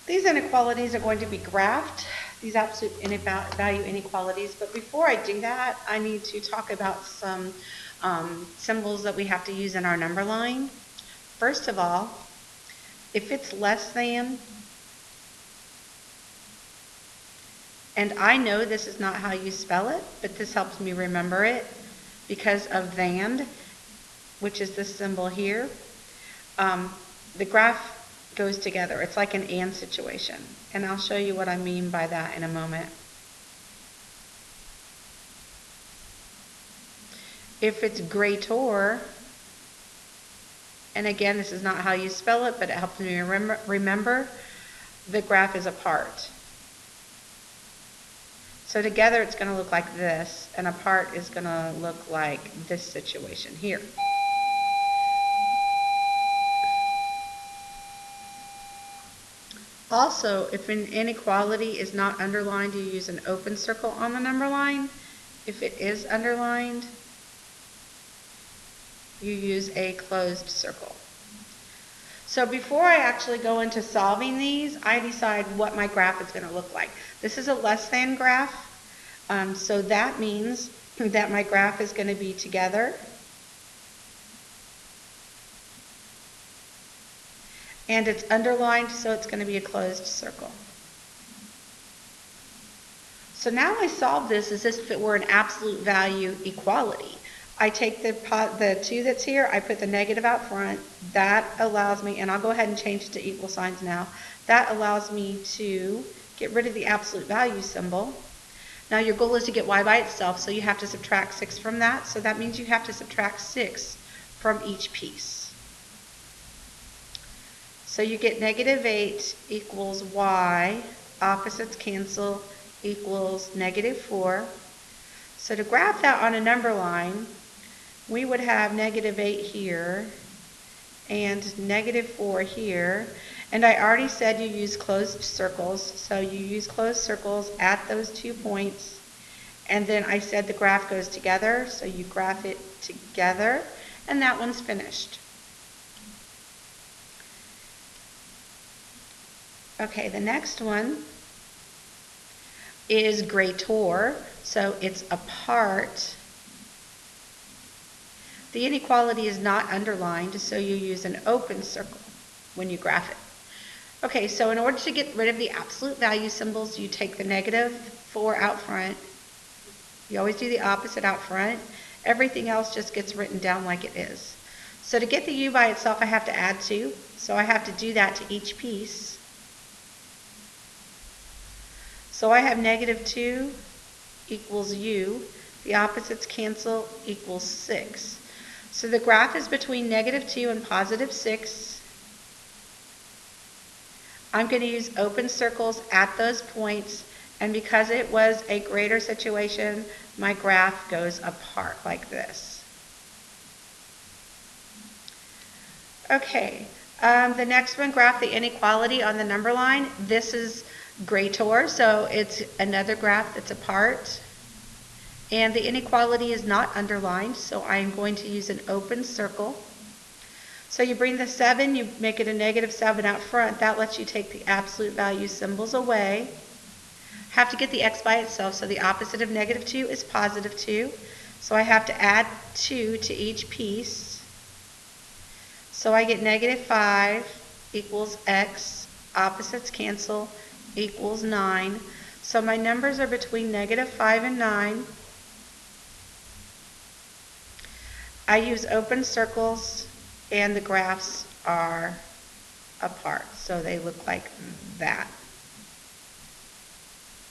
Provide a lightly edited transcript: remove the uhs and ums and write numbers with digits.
These inequalities are going to be graphed, these absolute value inequalities, but before I do that, I need to talk about some symbols that we have to use in our number line. First of all, if it's less than, and I know this is not how you spell it, but this helps me remember it because of than, which is this symbol here. The graph goes together. It's like an and situation. And I'll show you what I mean by that in a moment. If it's greater, and again, this is not how you spell it, but it helps me remember, the graph is apart. So together it's going to look like this, and apart is going to look like this situation here. Also, if an inequality is not underlined, you use an open circle on the number line. If it is underlined, you use a closed circle. So before I actually go into solving these, I decide what my graph is going to look like. This is a less than graph, so that means that my graph is going to be together. And it's underlined, so it's going to be a closed circle. So now I solve this as if it were an absolute value equality. I take the 2 that's here, I put the negative out front. That allows me, and I'll go ahead and change it to equal signs now. That allows me to get rid of the absolute value symbol. Now your goal is to get y by itself, so you have to subtract 6 from that. So that means you have to subtract 6 from each piece. So you get -8 equals y, opposites cancel, equals -4. So to graph that on a number line, we would have -8 here and -4 here. And I already said you use closed circles, so you use closed circles at those 2 points. And then I said the graph goes together, so you graph it together, and that one's finished. Okay, the next one is greater, so it's apart. The inequality is not underlined, so you use an open circle when you graph it. Okay, so in order to get rid of the absolute value symbols, you take the -4 out front. You always do the opposite out front. Everything else just gets written down like it is. So to get the u by itself, I have to add 2. So I have to do that to each piece. So I have -2 equals u. The opposites cancel, equals 6. So the graph is between -2 and +6. I'm going to use open circles at those points, and because it was a greater situation, my graph goes apart like this. Okay, the next one, graph the inequality on the number line. This is greater, so it's another graph that's apart. And the inequality is not underlined, so I'm going to use an open circle. So you bring the 7, you make it a -7 out front. That lets you take the absolute value symbols away. Have to get the x by itself, so the opposite of -2 is +2. So I have to add 2 to each piece. So I get -5 equals x, opposites cancel, equals 9. So my numbers are between -5 and 9. I use open circles, and the graphs are apart, so they look like that.